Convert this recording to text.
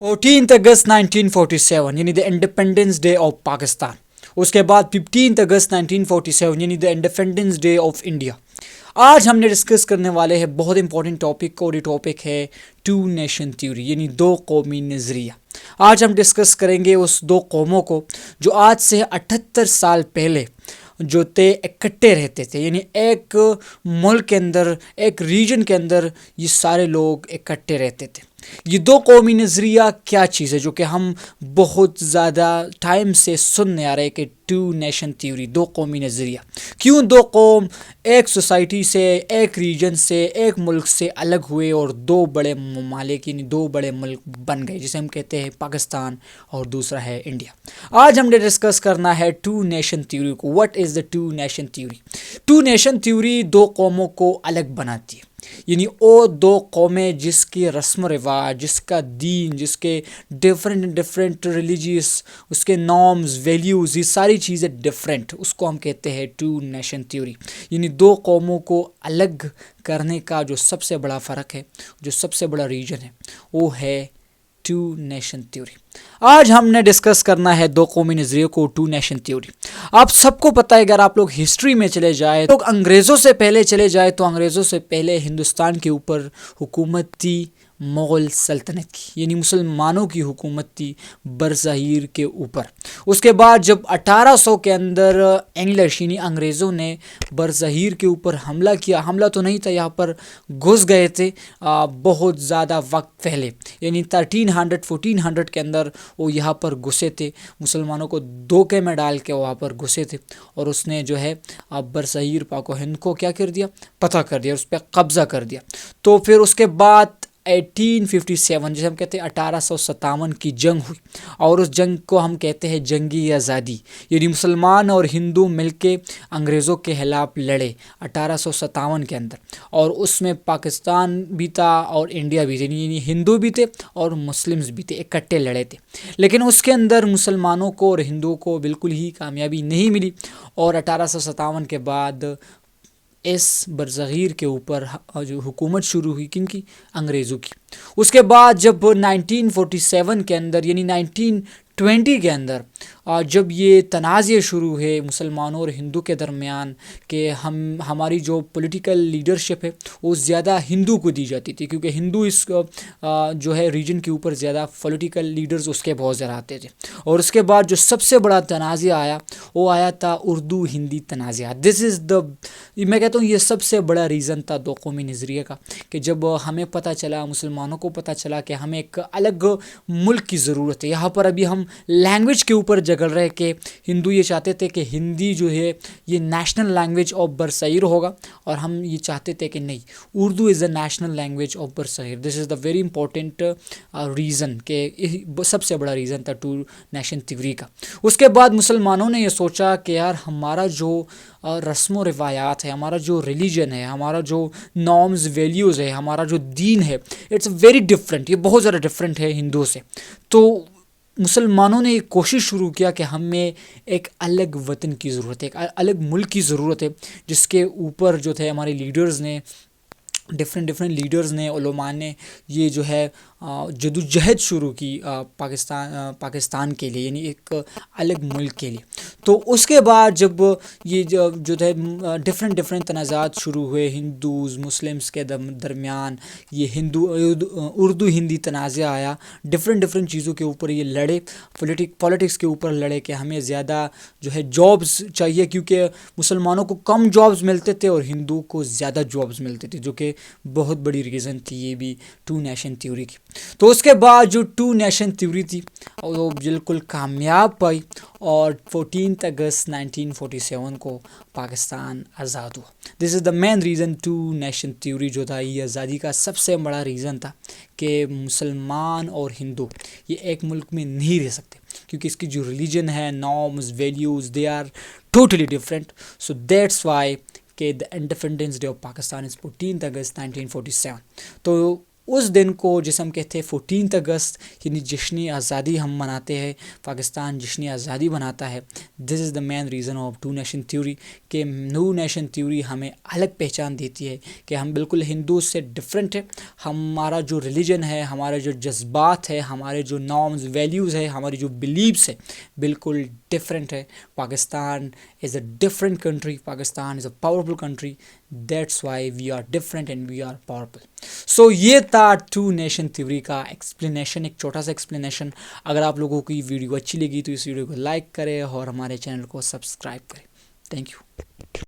14 अगस्त 1947 यानी the independence day of Pakistan. उसके बाद 15 अगस्त 1947 यानी the independence day of India. आज हमने डिस्कस करने वाले हैं बहुत इंपॉर्टेंट टॉपिक, और ये टॉपिक है टू नेशन थ्योरी यानी दो कौमी नज़रिया। आज हम डिस्कस करेंगे उस दो कौमों को जो आज से 78 साल पहले जो थे इकट्ठे रहते थे, यानी एक मुल्क के अंदर, एक रीजन के अंदर ये सारे लोग इकट्ठे रहते थे। ये दो कौमी नज़रिया क्या चीज़ है जो कि हम बहुत ज़्यादा टाइम से सुनने आ रहे हैं कि टू नेशन थ्योरी, दो कौमी नज़रिया। क्यों दो कौम एक सोसाइटी से, एक रीजन से, एक मुल्क से अलग हुए और दो बड़े ममालिक यानी दो बड़े मुल्क बन गए, जिसे हम कहते हैं पाकिस्तान और दूसरा है इंडिया। आज हमने डिस्कस करना है टू नेशन थ्योरी को। What is the two nation theory? Two nation theory दो कौमों को अलग बनाती है, यानी वो दो कौमें जिसकी रस्म रिवाज, जिसका दीन, जिसके डिफरेंट रिलीजियस, उसके नॉर्म्स, वैल्यूज़, ये सारी चीज़ें डिफरेंट, उसको हम कहते हैं टू नेशन थ्योरी। यानी दो कौमों को अलग करने का जो सबसे बड़ा फ़र्क है, जो सबसे बड़ा रीजन है, वो है टू नेशन थ्योरी। आज हमने डिस्कस करना है दो कौमी नज़रिए को, टू नेशन थ्योरी। आप सबको पता है, अगर आप लोग हिस्ट्री में चले जाए, तो अंग्रेज़ों से पहले चले जाए, तो अंग्रेज़ों से पहले हिंदुस्तान के ऊपर हुकूमत थी मुग़ल सल्तनत की, यानी मुसलमानों की हुकूमत थी बरज़ाहिर के ऊपर। उसके बाद जब 1800 के अंदर इंग्लिश यानी अंग्रेज़ों ने बरज़ाहिर के ऊपर हमला किया, हमला तो नहीं था, यहाँ पर घुस गए थे बहुत ज़्यादा वक्त पहले, यानी 1300-1400 के अंदर वो यहाँ पर घुसे थे, मुसलमानों को धोखे में डाल के वहाँ पर घुसे थे, और उसने जो है बरज़ाहिर पाक हिंद को क्या कर दिया, पता कर दिया, उस पर कब्ज़ा कर दिया। तो फिर उसके बाद 1857 जिसे हम कहते हैं 1857 की जंग हुई, और उस जंग को हम कहते हैं जंगी आज़ादी, यानी मुसलमान और हिंदू मिलके अंग्रेज़ों के खिलाफ लड़े 1857 के अंदर। और उसमें पाकिस्तान भी था और इंडिया भी थे, यानी हिंदू भी थे और मुस्लिम्स भी थे, इकट्ठे लड़े थे। लेकिन उसके अंदर मुसलमानों को और हिंदुओं को बिल्कुल ही कामयाबी नहीं मिली, और 1857 के बाद इस बरज़गीर के ऊपर जो हुकूमत शुरू हुई, किनकी? अंग्रेज़ों की। उसके बाद जब 1947 के अंदर यानी 1920 के अंदर जब ये तनाज़े शुरू हुए मुसलमानों और हिंदू के दरमियान कि हमारी जो पॉलिटिकल लीडरशिप है वो ज़्यादा हिंदू को दी जाती थी, क्योंकि हिंदू इस जो है रीजन के ऊपर ज़्यादा पॉलिटिकल लीडर्स उसके बहुत ज़्यादा आते थे। और उसके बाद जो सबसे बड़ा तनाज़ा आया वो आया था उर्दू हिंदी तनाज़ा। दिस इज़ द, मैं कहता हूँ ये सबसे बड़ा रीज़न था दो कौमी नज़रिए का, कि जब हमें पता चला, मुसलमानों को पता चला कि हमें एक अलग मुल्क की ज़रूरत है। यहाँ पर अभी हम लैंग्वेज के ऊपर झगड़ रहे कि हिंदू ये चाहते थे कि हिंदी जो है ये नेशनल लैंग्वेज ऑफ बरसग़ीर होगा, और हम ये चाहते थे कि नहीं, Urdu is the national language of बरसग़ीर। This is the very important reason, कि सबसे बड़ा रीज़न था टू नेशन थ्योरी का। उसके बाद मुसलमानों ने ये सोचा कि यार हमारा जो रस्म व रिवायात है, हमारा जो रिलीजन है, हमारा जो नॉर्म्स वैल्यूज़ है, हमारा जो दीन है, इट्स वेरी डिफरेंट, ये बहुत ज़्यादा डिफरेंट है हिंदुओं से। तो मुसलमानों ने एक कोशिश शुरू किया कि हमें एक अलग वतन की ज़रूरत है, एक अलग मुल्क की ज़रूरत है, जिसके ऊपर जो थे हमारे लीडर्स ने, डिफरेंट लीडर्स ने, उलमा ने ये जो है जदोजहद शुरू की पाकिस्तान के लिए, यानी एक अलग मुल्क के लिए। तो उसके बाद जब ये जो थे डिफरेंट तनाज़ात शुरू हुए हिंदूज़ मुस्लिम्स के दरमियान, ये उर्दू हिंदी तनाज़ा आया, डिफरेंट चीज़ों के ऊपर ये लड़े, पॉलिटिक्स के ऊपर लड़े कि हमें ज़्यादा जो है जॉब्स चाहिए, क्योंकि मुसलमानों को कम जॉब्स मिलते थे और हिंदू को ज़्यादा जॉब्स मिलते थे, जो कि बहुत बड़ी रीज़न थी ये भी टू नेशन थ्योरी की। तो उसके बाद जो टू नेशन थ्योरी थी वो बिल्कुल कामयाब पाई, और 14 अगस्त 1947 को पाकिस्तान आज़ाद हुआ। This is the main reason two nation theory जो था, ये आज़ादी का सबसे बड़ा रीज़न था कि मुसलमान और हिंदू ये एक मुल्क में नहीं रह सकते, क्योंकि इसकी जो रिलीजन है, norms, values, they are totally different. So that's why कि the independence day of Pakistan is 14 अगस्त 1947। तो اس دن کو جسے ہم کہتے ہیں 14 اگست یعنی جشن آزادی ہم مناتے ہیں، پاکستان جشن آزادی مناتا ہے. This is the main reason of two nation theory کہ ٹو نیشن تھیوری ہمیں الگ پہچان دیتی ہے کہ ہم بالکل ہندو سے ڈفرینٹ ہے. ہمارا جو ریلیجن ہے، ہمارے جو جذبات ہے، ہمارے جو نارمز ویلیوز ہے، ہماری جو بلیوس ہے بالکل ڈفرینٹ ہے. Pakistan is a different country, Pakistan is a powerful country. That's why we are different and we are powerful. So یہ تھا ٹو نیشن تھیوری کا ایکسپلینیشن، ایک چھوٹا سا ایکسپلینیشن. اگر آپ لوگوں کو یہ ویڈیو اچھی لگی تو اس ویڈیو کو لائک کریں اور ہمارے چینل کو سبسکرائب کریں. Thank you.